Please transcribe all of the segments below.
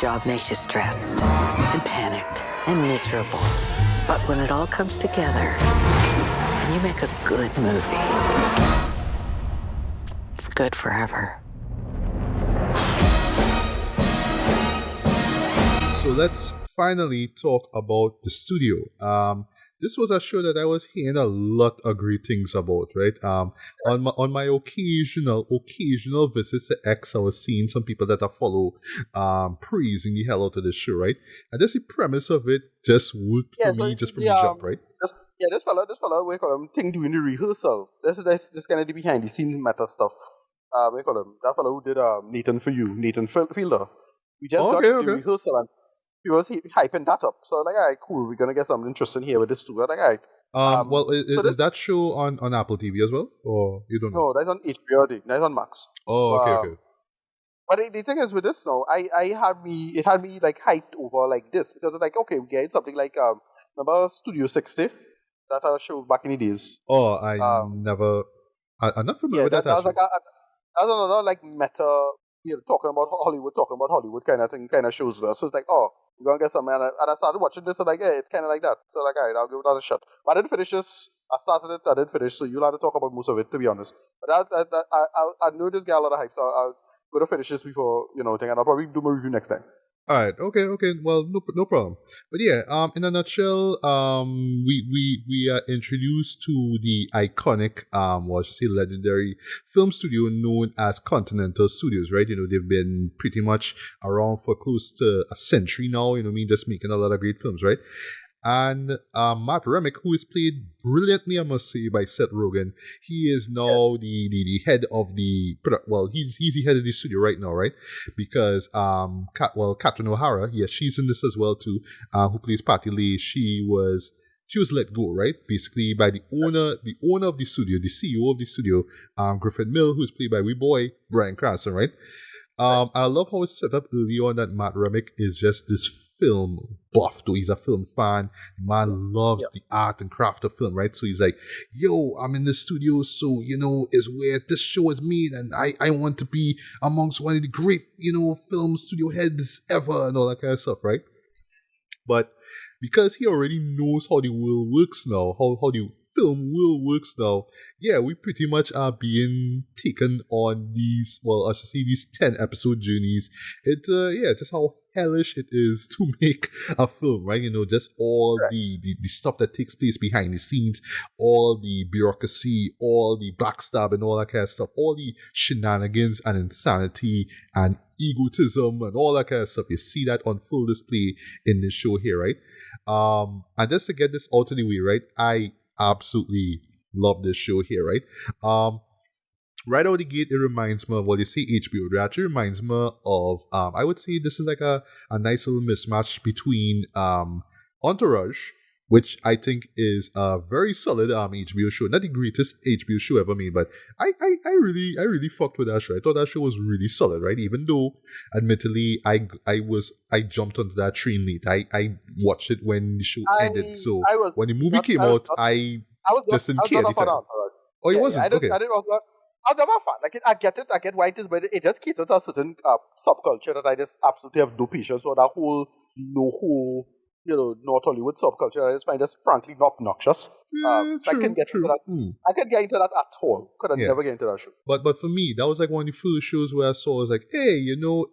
job makes you stressed and panicked and miserable. But when it all comes together and you make a good movie, it's good forever. So let's finally talk about the studio. This was a show that I was hearing a lot of great things about, right? On my occasional visits to X, I was seeing some people that I follow praising the hell out of the show, right? And just the premise of it just worked for me, just from the jump, right? This fella, we call him Thing doing the rehearsal. This kind of the behind the scenes meta stuff. We call him that fellow who did Nathan Fielder. We just got the rehearsal and he was hyping that up. So like, all right, cool, we're gonna get something interesting here with this too. Like, all right. Well, is that show on Apple TV as well, or you don't know? No, that's on HBO. That's on Max. Oh, okay. But the thing is with this now, it had me like hyped over like this because it's like, okay, we get something like remember Studio 60, that show back in the days. Oh, I'm not familiar with that. That was like that's another like meta, talking about Hollywood kind of thing, kind of shows there. So it's like, oh, we're gonna get something, and I started watching this and like, hey, it's kind of like that. So like, all right, I'll give it another shot. But I didn't finish this. I started it, I didn't finish. So you'll have to talk about most of it, to be honest. But I knew this guy a lot of hype, so I'll go to finish this before and I'll probably do my review next time. All right. Okay. Well, no problem. But yeah, in a nutshell, we are introduced to the iconic, legendary film studio known as Continental Studios, right? They've been pretty much around for close to a century now. Just making a lot of great films, right? And Matt Remick, who is played brilliantly, I must say, by Seth Rogen, he is now the head of the he's the head of the studio right now, right? Because Catherine O'Hara, she's in this as well too, who plays Patty Lee. She was let go, right? Basically by the owner of the studio, the CEO of the studio, Griffin Mill, who's played by wee boy Bryan Cranston, right? I love how it's set up early on that Matt Remick is just this film buff, though he's a film fan. The man loves the art and craft of film, right? So he's like, yo, I'm in the studio, so is where this show is made, and I want to be amongst one of the great film studio heads ever, and all that kind of stuff, right? But because he already knows how the world works now, how the film world works now, we pretty much are being taken on these 10 episode journeys. Just how hellish it is to make a film, right? Just all the stuff that takes place behind the scenes, all the bureaucracy, all the backstab and all that kind of stuff, all the shenanigans and insanity and egotism and all that kind of stuff. You see that on full display in this show here, right? And just to get this out of the way, right? I absolutely love this show here, right? Right out of the gate, it reminds me of what they say HBO. It actually reminds me of, I would say this is like a nice little mismatch between Entourage, which I think is a very solid HBO show. Not the greatest HBO show ever made, but I really fucked with that show. I thought that show was really solid, right? Even though, admittedly, I jumped onto that train late. I watched it when the show ended. So when the movie came out, I just didn't care at the time. Oh, it wasn't? Okay. I was never a fan. Like, I get why it is, but it just caters to a certain subculture that I just absolutely have no patience for. That whole North Hollywood subculture, I just find this frankly not obnoxious. True. I couldn't get into that. I couldn't get into that at all. Could never get into that show. But for me, that was like one of the first shows where I saw, I was like, hey,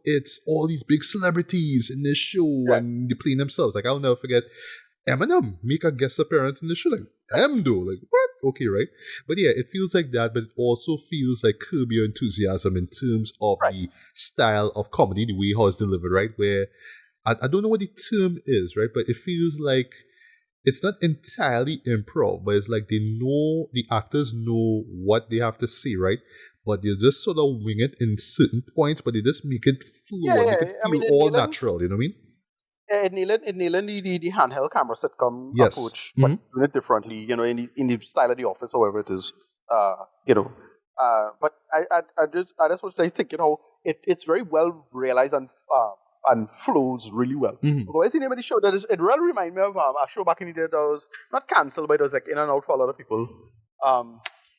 it's all these big celebrities in this show and they playing themselves. Like, I'll never forget Eminem make a guest appearance in the show. Like, Emdo, like, what? Okay, right? But yeah, it feels like that, but it also feels like Curb Your Enthusiasm in terms of the style of comedy, the way how it's delivered, right? Where I don't know what the term is, right? But it feels like it's not entirely improv, but it's like the actors know what they have to say, right? But they'll just sort of wing it in certain points, but they just make it flow, make it feel all natural, you know what I mean? In nailing the handheld camera sitcom approach, but doing it differently, in the style of The Office, however it is, but I just was thinking how it's very well realized and flows really well. What's the name of the show? It really reminds me of a show back in the day that was not cancelled, but it was like in and out for a lot of people.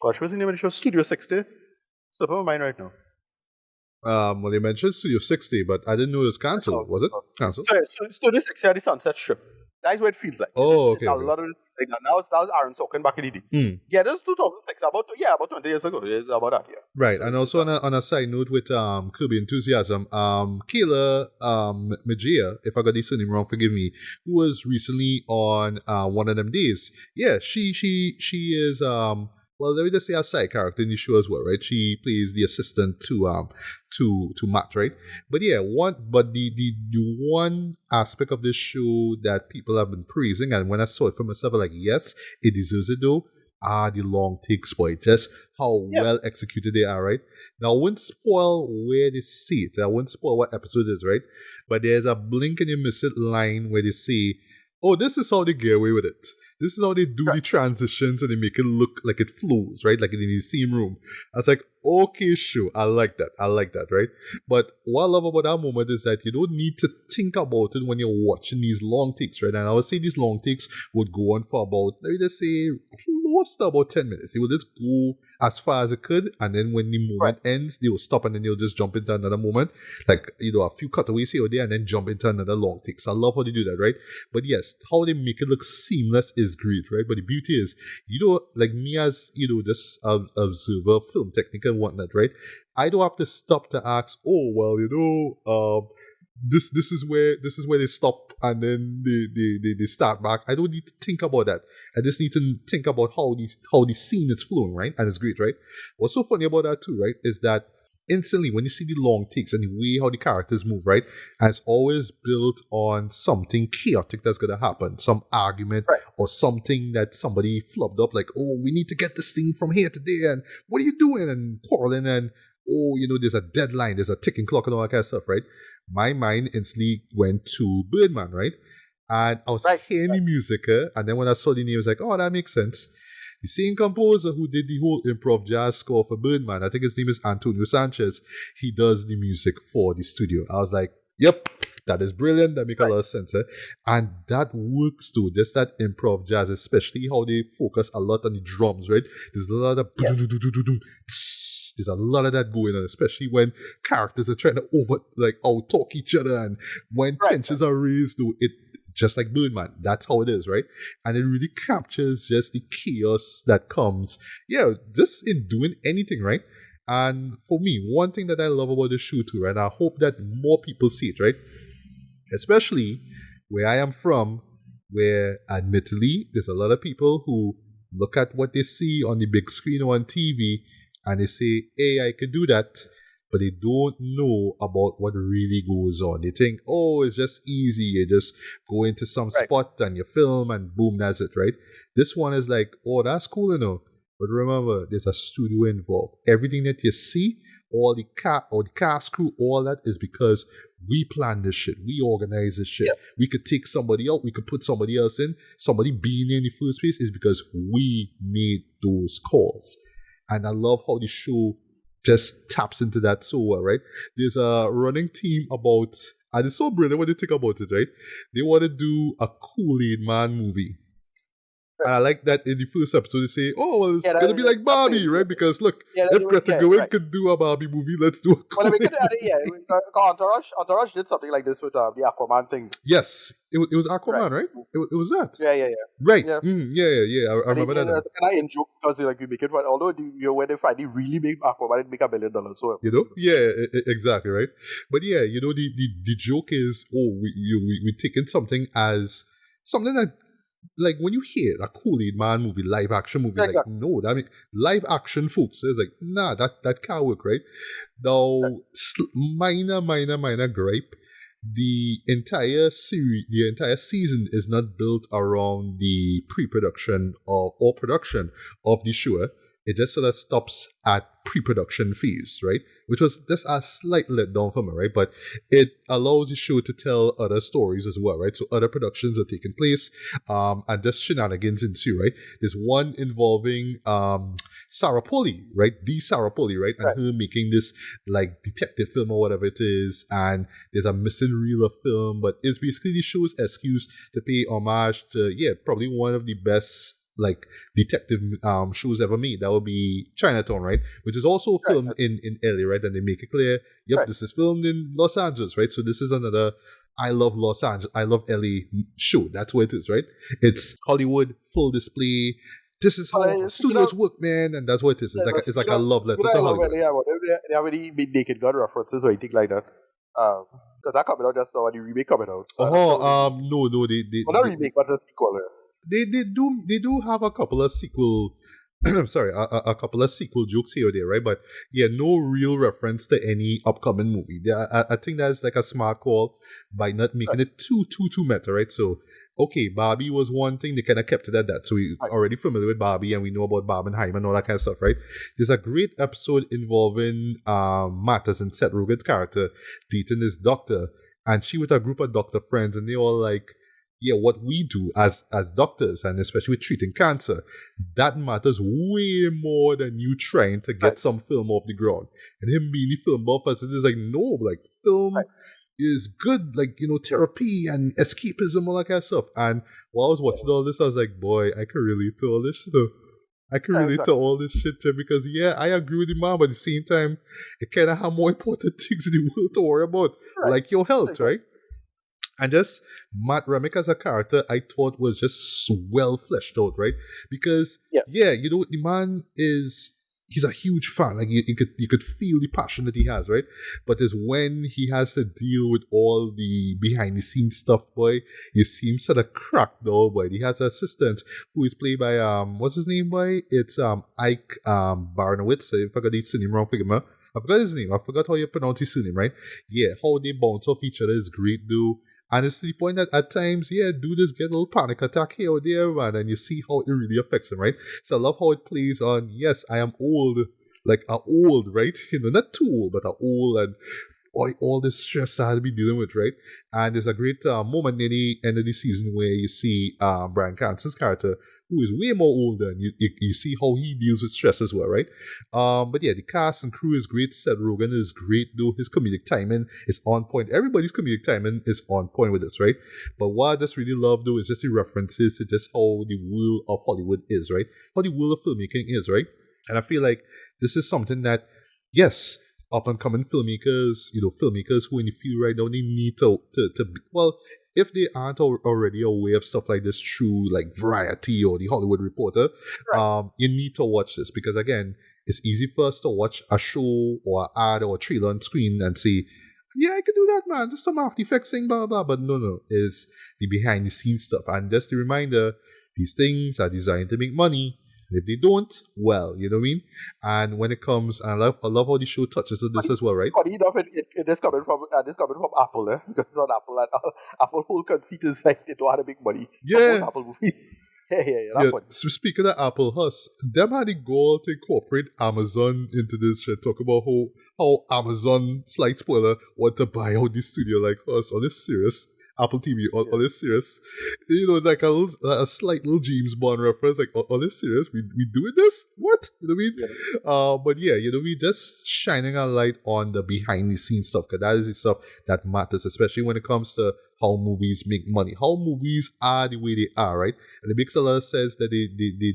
What's the name of the show? Studio 60. Slipping my mind right now. Well, they mentioned Studio 60, but I didn't know it was So, canceled. Was it canceled? Studio 60 had the Sunset Strip. That's what it feels like. Oh, It's okay, a okay. lot of it like that. That was Aaron Sorkin back in the days. Hmm. Yeah, that was 2006. About 20 years ago. It's about that, yeah. Right, So and it's also that. on a side note with Kirby Enthusiasm, Kayla Majia, if I got the surname wrong, forgive me, who was recently on one of them days. Yeah, she is well, let me just say a side character in the show as well, right? She plays the assistant to Matt, right? But yeah, the one aspect of this show that people have been praising, and when I saw it for myself, I'm like, yes, it deserves it though, are the long takes, boy. Just how Yeah. well executed they are, right? Now, I won't spoil where they see it. I won't spoil what episode it is, right? But there's a blink and you miss it line where they say, oh, this is how they get away with it. This is how they do the transitions and they make it look like it flows, right? Like in the same room. I was like, okay, sure. I like that. I like that, right? But what I love about that moment is that you don't need to think about it when you're watching these long takes, right? And I would say these long takes would go on for about, let me just say, close to about 10 minutes. They will just go as far as it could, and then when the moment ends, they will stop and then they'll just jump into another moment. Like, a few cutaways here or there, and then jump into another long take. So I love how they do that, right? But yes, how they make it look seamless is great, right? But the beauty is, like me as, just observer, film technique and whatnot, right? I don't have to stop to ask, oh, well, this is where they stop and then they start back. I don't need to think about that. I just need to think about how the scene is flowing, right? And it's great, right? What's so funny about that too, right, is that instantly when you see the long takes and the way how the characters move, right, and it's always built on something chaotic that's gonna happen, some argument or something that somebody flubbed up, like, oh, we need to get this thing from here to there, and what are you doing? And quarreling, and oh, there's a deadline, there's a ticking clock and all that kind of stuff, right? My mind instantly went to Birdman, right? And I was hearing the music, and then when I saw the name, I was like, oh, that makes sense. The same composer who did the whole improv jazz score for Birdman, I think his name is Antonio Sanchez, he does the music for the studio. I was like, yep, that is brilliant. That makes a lot of sense. And that works too. Just that improv jazz, especially how they focus a lot on the drums, right? There's a lot of there's a lot of that going on, especially when characters are trying to out talk each other, and when tensions are raised, though, it just like Birdman, that's how it is, right? And it really captures just the chaos that comes, just in doing anything, right? And for me, one thing that I love about the show too, right? I hope that more people see it, right? Especially where I am from, where admittedly there's a lot of people who look at what they see on the big screen or on TV and they say, hey, I could do that, but they don't know about what really goes on. They think, oh, it's just easy. You just go into some spot and you film and boom, that's it, right? This one is like, oh, that's cool, But remember, there's a studio involved. Everything that you see, all the cast crew, all that is because we plan this shit. We organize this shit. Yep. We could take somebody out. We could put somebody else in. Somebody being in the first place is because we made those calls. And I love how the show just taps into that so well, right? There's a running theme about, and it's so brilliant when they think about it, right? They want to do a Kool-Aid Man movie. And I like that in the first episode they say, oh, well, it's going to be like Barbie, right? Because look, if Greta Gerwig could do a Barbie movie, let's do a Kool-Aid movie. Entourage did something like this with the Aquaman thing. Yes, it was Aquaman, right? It was that. Yeah. Right. Yeah, I remember that. It's kind of in joke because you make it, although when they finally really make Aquaman, it make $1 billion. So exactly, right? But yeah, the joke is, oh, we taking something as something that, like, when you hear a Kool-Aid Man movie, live action movie, like, no, that mean live action, folks. So it's like, nah, that can't work, right? Now, minor gripe. The entire series, the entire season is not built around the pre-production or production of the show. It just sort of stops at pre-production phase, right? Which was just a slight letdown for me, right? But it allows the show to tell other stories as well, right? So other productions are taking place, and just shenanigans ensue, right? There's one involving Sarah Polley, right? The Sarah Polley, right? And her making this like detective film or whatever it is, and there's a missing reel of film, but it's basically the show's excuse to pay homage to, probably one of the best like detective shows ever made. That would be Chinatown, right? Which is also Right. filmed in LA, right? And they make it clear, yep, Right. this is filmed in Los Angeles, right? So this is another I love Los Angeles, I love LA show. That's what it is, right? It's Hollywood, full display. This is But how speaking studios of, work, man, and that's what it is. yeah, It's like a love speaking letter of to I love Hollywood. LA, they have any Naked Gun references or anything like that. Because that coming out just now and the remake coming out. So I'm not sure Oh, what they mean. no, Well, not remake, but a sequel. they do have a couple of sequel sorry, a couple of sequel jokes here or there, right? But yeah, no real reference to any upcoming movie. I think that's like a smart call by not making it too meta, right? So okay, Barbie was one thing, they kind of kept it at that. So we Right. already familiar with Barbie and we know about Barbenheimer and all that kind of stuff, right? There's a great episode involving Matters and Seth Rogen's character dating this doctor, and she with a group of doctor friends, and they all like, yeah, what we do as doctors, and especially with treating cancer, that matters way more than you trying to get Right. some film off the ground. And him being the film buff, as it is like, no, like film Right. is good, like, you know, therapy and escapism, all that kind of stuff. And while I was watching all this, I was like, boy, I can relate to all this shit. I can Yeah, relate exactly. to all this shit, Jeff, because yeah, I agree with the man, but at the same time, it kind of have more important things in the world to worry about, Right. like your health, Exactly. right? And just Matt Remick as a character, I thought was just well fleshed out, right? Because Yeah. you know, the man he's a huge fan. Like you could feel the passion that he has, right? But it's when he has to deal with all the behind the scenes stuff, boy, he seems sort of cracked though, boy. He has an assistant who is played by what's his name, boy? It's Ike Baranowitz. I forgot his surname wrong, figure man. I forgot his name. I forgot how you pronounce his surname, right? Yeah, how they bounce off each other is great, dude. And it's to the point that at times, yeah, dude just get a little panic attack here or there, man, and you see how it really affects him, right? So I love how it plays on, yes, I am old, like a old, right? You know, not too old, but a old, and all this stress I had to be dealing with, right? And there's a great moment near the end of the season where you see Bryan Cranston's character, who is way more older, and you see how he deals with stress as well, right? But yeah, the cast and crew is great. Seth Rogen is great, though. His comedic timing is on point. Everybody's comedic timing is on point with this, right? But what I just really love, though, is just the references to just how the world of Hollywood is, right? How the world of filmmaking is, right? And I feel like this is something that, yes, up and coming filmmakers, you know, filmmakers who in the field right now, they need to be, well, if they aren't already aware of stuff like this through like Variety or the Hollywood Reporter, you need to watch this because again, it's easy for us to watch a show or an ad or a trailer on screen and say, yeah, I can do that, man. Just some After Effects thing, blah, blah, blah. But no, is the behind the scenes stuff. And just the reminder, these things are designed to make money. And if they don't, well, you know what I mean? And when it comes, and I love how the show touches on this as well, right? Funny enough, it is coming from Apple, because it's on Apple, and Apple whole conceit is like they don't have to make money from Yeah. most Apple movies. Yeah, Yeah, that's funny. so speaking of Apple Hus, them had the goal to incorporate Amazon into this shit. Talk about how Amazon, slight spoiler, want to buy out the studio like us. On this serious, Apple TV, on this serious, you know, like a slight little James Bond reference, like on this serious, we doing this? What? You know what I mean? Yeah. But yeah, you know, we just shining a light on the behind the scenes stuff, because that is the stuff that matters, especially when it comes to how movies make money, how movies are the way they are, right? And it makes a lot of sense that they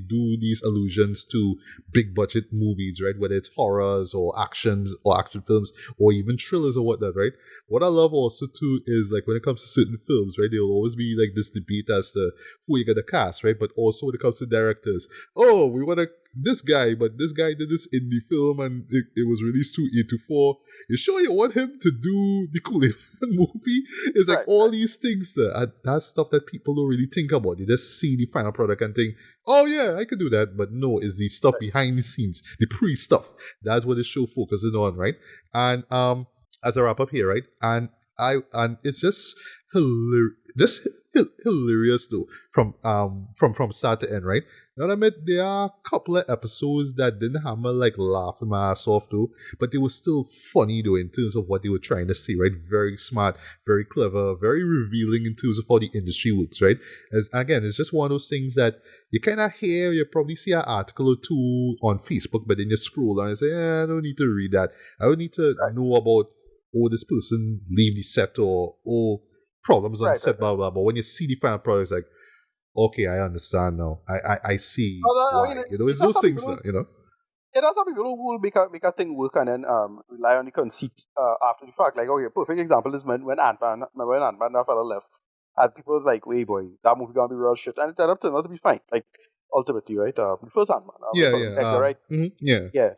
do these allusions to big budget movies, right? Whether it's horrors or actions or action films or even thrillers or whatnot, right? What I love also too is like when it comes to certain films, right? There'll always be like this debate as to who you gonna cast, right? But also when it comes to directors, oh, we want to this guy, but this guy did this indie film and it was released 2 A24. You sure you want him to do the Kool-Aid movie? It's like all these things and that's stuff that people don't really think about. They just see the final product and think, oh yeah, I could do that. But no, it's the stuff behind the scenes, the pre-stuff. That's what the show focuses on, right? And as a wrap up here, right? And it's just hilarious though from start to end, right? Now I admit there are a couple of episodes that didn't have me like laughing my ass off though, but they were still funny though in terms of what they were trying to say, right? Very smart, very clever, very revealing in terms of how the industry works, right? As again, it's just one of those things that you kind of hear, you probably see an article or two on Facebook, but then you scroll and you say, I don't need to read that. I don't need to know about, oh, this person leave the set or problems on set, blah, blah, blah. But when you see the final product, it's like, okay, I understand now. I see I why. mean, You know, it's there's those some things people now, you know? yeah, there's some people who will make a thing work and then rely on the conceit after the fact. Like, okay, perfect example is when Ant-Man, remember when Ant-Man that fella left, and people was like, wait, boy, that movie gonna be real shit. And it turned out to be fine. Like, ultimately, right? The first Ant-Man, what you Yeah, call him, yeah. Edgar, right? Yeah, Yeah.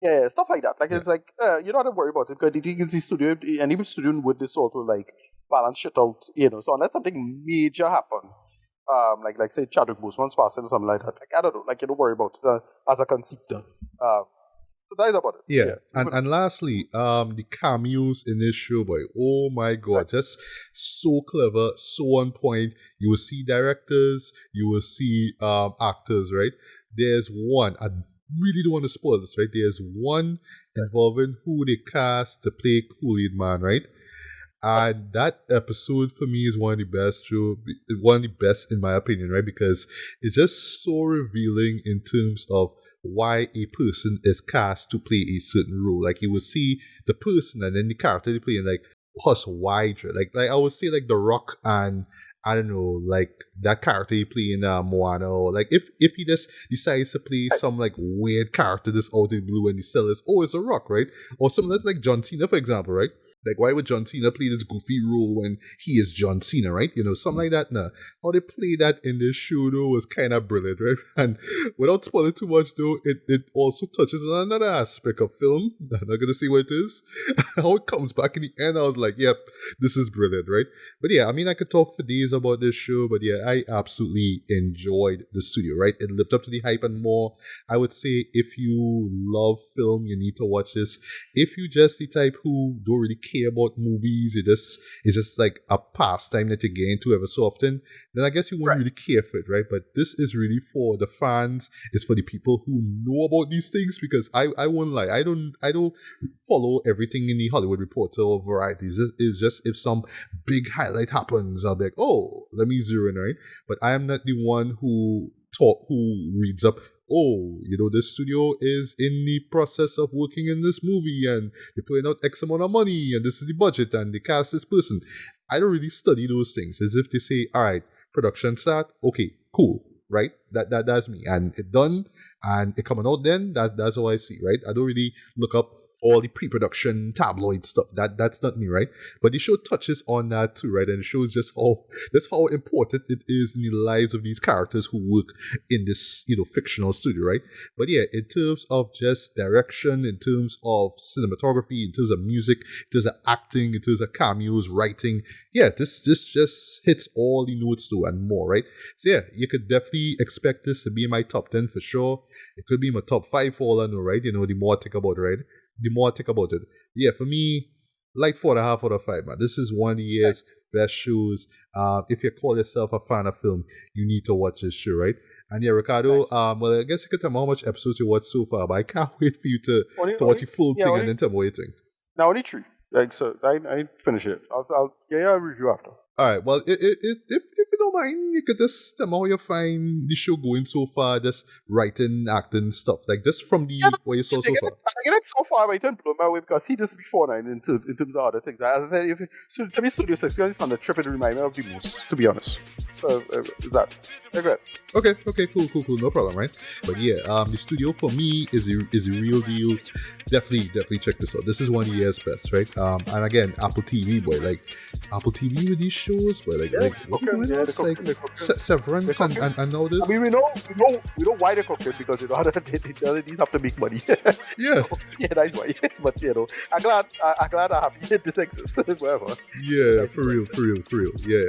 Yeah, stuff like that. Like, yeah. it's like, you don't have to worry about it because the studio, and even studio would this sort of like balance shit out, you know. So unless something major happen, like say Chadwick Boseman's passing or something like that, like, I don't know, like, you don't worry about it as a conceit. So that is about it. Yeah, Yeah. and lastly, the cameos in this show, boy, oh my Right. god, just so clever, so on point. You will see directors, you will see actors, right? There's one, I really don't want to spoil this, right? There's one involving who they cast to play Kool-Aid Man, right? And that episode for me is one of the best show, one of the best in my opinion, right? Because it's just so revealing in terms of why a person is cast to play a certain role. Like you will see the person and then the character they play, and like what's wide, right? Like I would say like The Rock and I don't know, like that character he play in Moana, or like if he just decides to play some like weird character that's out of the blue and he sells, oh, it's a Rock, right? Or something that's like John Cena, for example, right? Like, why would John Cena play this goofy role when he is John Cena, right? You know, something like that. Nah. How they play that in this show, though, was kind of brilliant, right? And without spoiling too much, though, it also touches on another aspect of film. I'm not going to say what it is. How it comes back in the end, I was like, yep, this is brilliant, right? But yeah, I mean, I could talk for days about this show, but yeah, I absolutely enjoyed the studio, right? It lived up to the hype and more. I would say if you love film, you need to watch this. If you just the type who don't really care about movies, it's just like a pastime that you get into ever so often, then I guess you won't Right. really care for it, right? But this is really for the fans. It's for the people who know about these things, because I won't lie, I don't follow everything in the Hollywood Reporter or Variety. It's just if some big highlight happens, I'll be like, oh, let me zero in, right? But I am not the one who reads up, oh, you know, this studio is in the process of working in this movie and they're putting out X amount of money and this is the budget and they cast this person. I don't really study those things. As if they say, all right, production start, okay, cool, right? That's me. And it done and it coming out then, that's how I see, right? I don't really look up all the pre-production tabloid stuff. That's not me, right? But the show touches on that too, right? And it shows just how important it is in the lives of these characters who work in this, you know, fictional studio, right? But yeah, in terms of just direction, in terms of cinematography, in terms of music, in terms of acting, in terms of cameos, writing, yeah, this just hits all the notes too and more, right? So yeah, you could definitely expect this to be in my top 10 for sure. It could be my top 5 for all I know, right? You know, the more I think about it, right? The more I think about it. Yeah, for me, like 4.5 out of 5, man. This is one of the year's best shows. If you call yourself a fan of film, you need to watch this show, right? And yeah, Ricardo, well, I guess you can tell me how much episodes you watched so far, but I can't wait for you to watch the full thing and then tell me what you think. Now only 3. Like, so I finish it. I'll review after. All right. Well, if you don't mind, you could just tell me how you find the show going so far, just writing, acting, stuff like just from the what you saw so far. I get so far, I didn't blow my way because I see this before now in terms of other things. As I said, to me, Studio 6 is on the trip, it reminds me of the most, to be honest. So, is that? Regret. Okay, cool, no problem, right? But yeah, the studio for me is a real deal. Definitely check this out. This is one of the year's best, right? And again, Apple TV, boy, like Apple TV with these shows, but like what we doing else? Like Severance and all this. I mean, we know why they cook it because they these have to make money. Yeah, So, yeah, that's why. But you know, I'm glad I'm happy this exists. Whatever. yeah, for real, yeah.